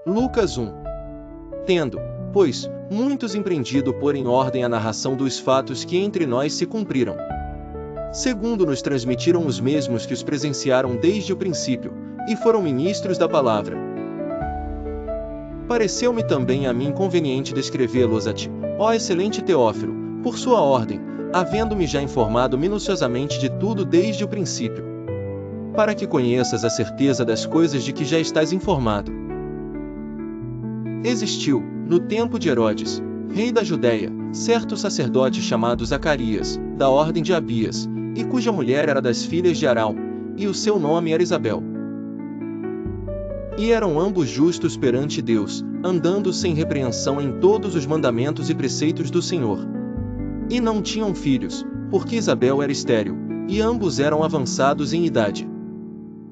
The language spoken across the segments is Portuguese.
Lucas 1. Tendo, pois, muitos empreendido pôr em ordem a narração dos fatos que entre nós se cumpriram, segundo nos transmitiram os mesmos que os presenciaram desde o princípio, e foram ministros da palavra. Pareceu-me também a mim conveniente descrevê-los a ti, ó excelente Teófilo, por sua ordem, havendo-me já informado minuciosamente de tudo desde o princípio, para que conheças a certeza das coisas de que já estás informado. Existiu, no tempo de Herodes, rei da Judéia, certo sacerdote chamado Zacarias, da ordem de Abias, e cuja mulher era das filhas de Arão, e o seu nome era Isabel. E eram ambos justos perante Deus, andando sem repreensão em todos os mandamentos e preceitos do Senhor. E não tinham filhos, porque Isabel era estéril, e ambos eram avançados em idade.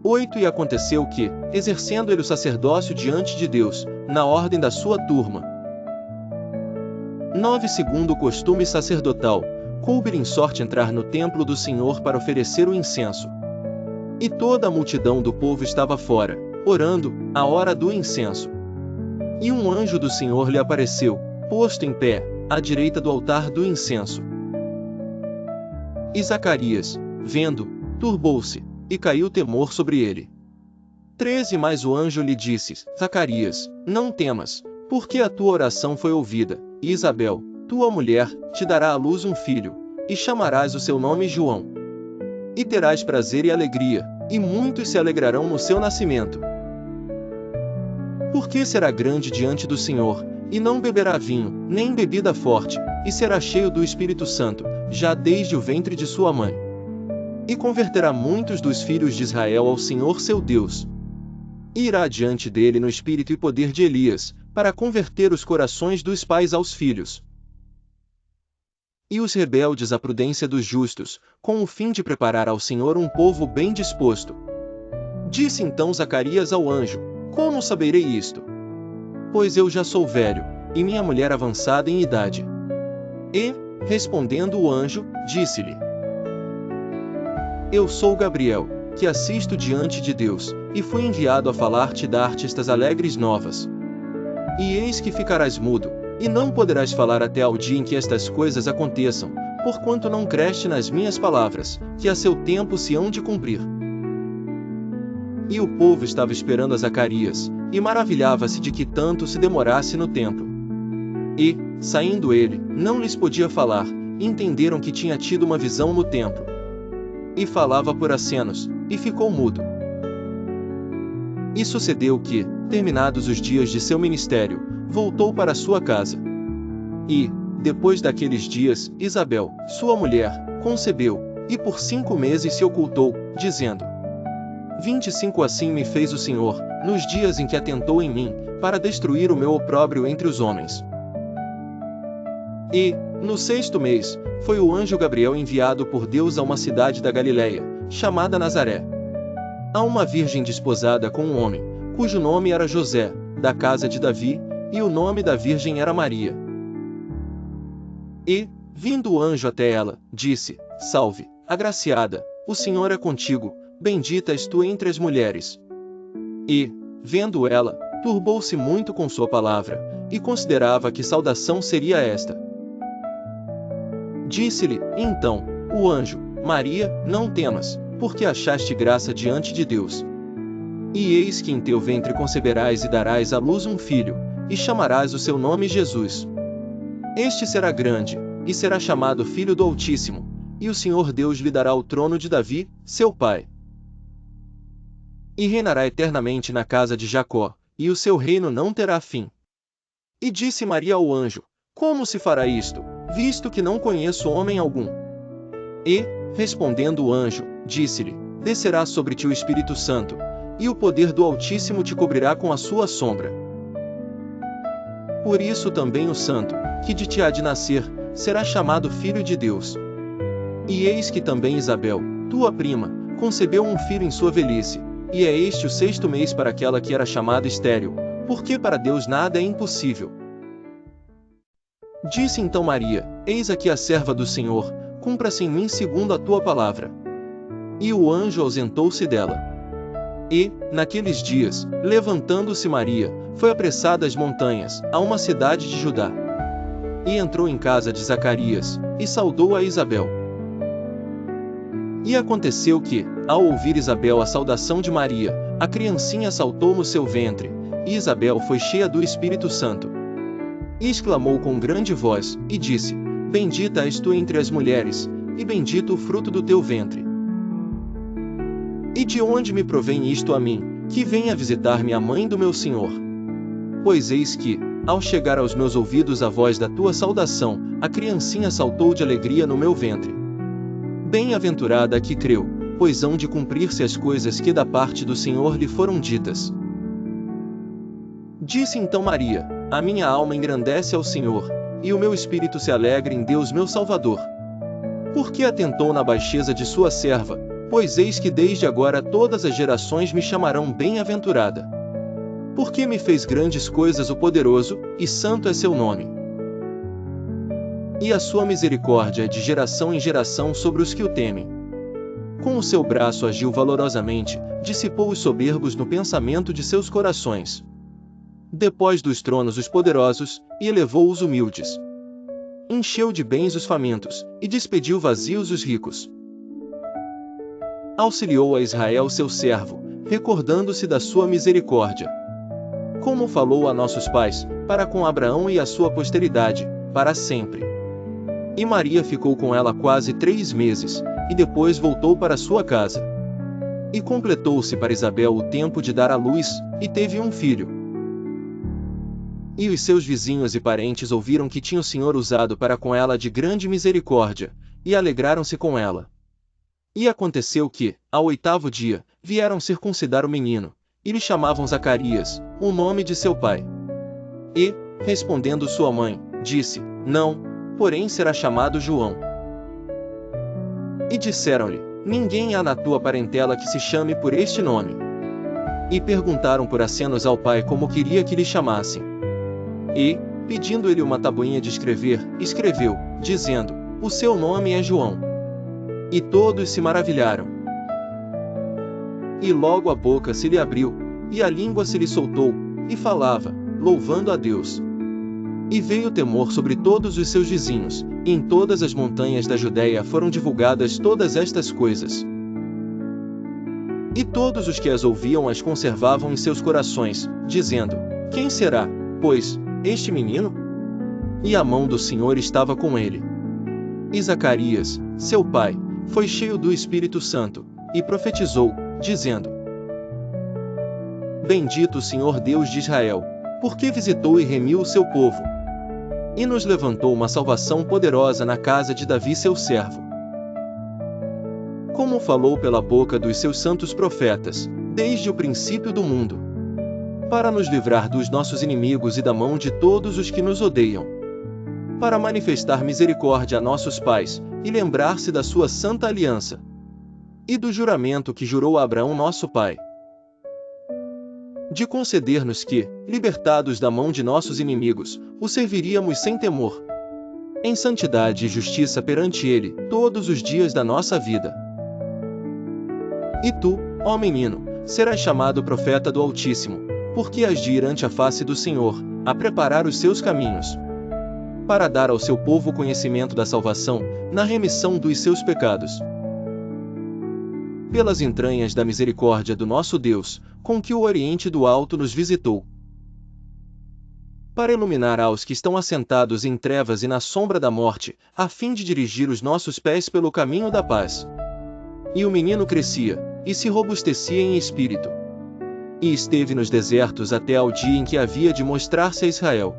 8 E aconteceu que, exercendo ele o sacerdócio diante de Deus, na ordem da sua turma, 9 Segundo o costume sacerdotal, coube-lhe em sorte entrar no templo do Senhor para oferecer o incenso. E toda a multidão do povo estava fora, orando, à hora do incenso. E um anjo do Senhor lhe apareceu, posto em pé, à direita do altar do incenso. E Zacarias, vendo, turbou-se, e caiu temor sobre ele. 13 Mas o anjo lhe disse: Zacarias, não temas, porque a tua oração foi ouvida, e Isabel, tua mulher, te dará à luz um filho, e chamarás o seu nome João. E terás prazer e alegria, e muitos se alegrarão no seu nascimento. Porque será grande diante do Senhor, e não beberá vinho, nem bebida forte, e será cheio do Espírito Santo, já desde o ventre de sua mãe. E converterá muitos dos filhos de Israel ao Senhor seu Deus. E irá diante dele no espírito e poder de Elias, para converter os corações dos pais aos filhos, e os rebeldes à prudência dos justos, com o fim de preparar ao Senhor um povo bem disposto. Disse então Zacarias ao anjo: Como saberei isto? Pois eu já sou velho, e minha mulher avançada em idade. E, respondendo o anjo, disse-lhe: Eu sou Gabriel, que assisto diante de Deus, e fui enviado a falar-te e dar-te estas alegres novas. E eis que ficarás mudo, e não poderás falar até ao dia em que estas coisas aconteçam, porquanto não creste nas minhas palavras, que a seu tempo se hão de cumprir. E o povo estava esperando a Zacarias, e maravilhava-se de que tanto se demorasse no templo. E, saindo ele, não lhes podia falar, entenderam que tinha tido uma visão no templo. E falava por acenos, e ficou mudo. E sucedeu que, terminados os dias de seu ministério, voltou para sua casa. E, depois daqueles dias, Isabel, sua mulher, concebeu, e por 5 meses se ocultou, dizendo: 25 Assim me fez o Senhor, nos dias em que atentou em mim, para destruir o meu opróbrio entre os homens. E, no 6º mês, foi o anjo Gabriel enviado por Deus a uma cidade da Galileia, chamada Nazaré, a uma virgem desposada com um homem, cujo nome era José, da casa de Davi, e o nome da virgem era Maria. E, vindo o anjo até ela, disse: Salve, agraciada, o Senhor é contigo, bendita és tu entre as mulheres. E, vendo ela, turbou-se muito com sua palavra, e considerava que saudação seria esta. Disse-lhe, então, o anjo: Maria, não temas, porque achaste graça diante de Deus. E eis que em teu ventre conceberás e darás à luz um filho, e chamarás o seu nome Jesus. Este será grande, e será chamado Filho do Altíssimo, e o Senhor Deus lhe dará o trono de Davi, seu pai. E reinará eternamente na casa de Jacó, e o seu reino não terá fim. E disse Maria ao anjo: Como se fará isto, visto que não conheço homem algum? E, respondendo o anjo, disse-lhe: Descerá sobre ti o Espírito Santo, e o poder do Altíssimo te cobrirá com a sua sombra. Por isso também o santo, que de ti há de nascer, será chamado Filho de Deus. E eis que também Isabel, tua prima, concebeu um filho em sua velhice, e é este o 6º mês para aquela que era chamada estéril, porque para Deus nada é impossível. Disse então Maria: Eis aqui a serva do Senhor, cumpra-se em mim segundo a tua palavra. E o anjo ausentou-se dela. E, naqueles dias, levantando-se Maria, foi apressada às montanhas, a uma cidade de Judá. E entrou em casa de Zacarias, e saudou a Isabel. E aconteceu que, ao ouvir Isabel a saudação de Maria, a criancinha saltou no seu ventre, e Isabel foi cheia do Espírito Santo. E exclamou com grande voz, e disse: Bendita és tu entre as mulheres, e bendito o fruto do teu ventre. E de onde me provém isto a mim, que venha visitar-me a mãe do meu Senhor? Pois eis que, ao chegar aos meus ouvidos a voz da tua saudação, a criancinha saltou de alegria no meu ventre. Bem-aventurada a que creu, pois hão de cumprir-se as coisas que da parte do Senhor lhe foram ditas. Disse então Maria: A minha alma engrandece ao Senhor, e o meu espírito se alegra em Deus meu Salvador. Porque atentou na baixeza de sua serva, pois eis que desde agora todas as gerações me chamarão bem-aventurada. Porque me fez grandes coisas o poderoso, e santo é seu nome. E a sua misericórdia é de geração em geração sobre os que o temem. Com o seu braço agiu valorosamente, dissipou os soberbos no pensamento de seus corações. Depois dos tronos os poderosos, e elevou os humildes. Encheu de bens os famintos, e despediu vazios os ricos. Auxiliou a Israel seu servo, recordando-se da sua misericórdia. Como falou a nossos pais, para com Abraão e a sua posteridade, para sempre. E Maria ficou com ela quase 3 meses, e depois voltou para sua casa. E completou-se para Isabel o tempo de dar à luz, e teve um filho. E os seus vizinhos e parentes ouviram que tinha o Senhor usado para com ela de grande misericórdia, e alegraram-se com ela. E aconteceu que, ao 8º dia, vieram circuncidar o menino, e lhe chamavam Zacarias, o nome de seu pai. E, respondendo sua mãe, disse: Não, porém será chamado João. E disseram-lhe: Ninguém há na tua parentela que se chame por este nome. E perguntaram por acenos ao pai como queria que lhe chamassem. E, pedindo ele uma tabuinha de escrever, escreveu, dizendo: O seu nome é João. E todos se maravilharam. E logo a boca se lhe abriu, e a língua se lhe soltou, e falava, louvando a Deus. E veio temor sobre todos os seus vizinhos, e em todas as montanhas da Judéia foram divulgadas todas estas coisas. E todos os que as ouviam as conservavam em seus corações, dizendo: Quem será, pois, este menino? E a mão do Senhor estava com ele. E Zacarias, seu pai, foi cheio do Espírito Santo, e profetizou, dizendo: Bendito o Senhor Deus de Israel, porque visitou e remiu o seu povo. E nos levantou uma salvação poderosa na casa de Davi seu servo. Como falou pela boca dos seus santos profetas, desde o princípio do mundo. Para nos livrar dos nossos inimigos e da mão de todos os que nos odeiam. Para manifestar misericórdia a nossos pais, e lembrar-se da sua santa aliança. E do juramento que jurou a Abraão nosso pai. De conceder-nos que, libertados da mão de nossos inimigos, o serviríamos sem temor. Em santidade e justiça perante ele, todos os dias da nossa vida. E tu, ó menino, serás chamado profeta do Altíssimo, porque has de ir ante a face do Senhor, a preparar os seus caminhos. Para dar ao seu povo conhecimento da salvação, na remissão dos seus pecados. Pelas entranhas da misericórdia do nosso Deus, com que o Oriente do Alto nos visitou. Para iluminar aos que estão assentados em trevas e na sombra da morte, a fim de dirigir os nossos pés pelo caminho da paz. E o menino crescia, e se robustecia em espírito. E esteve nos desertos até ao dia em que havia de mostrar-se a Israel.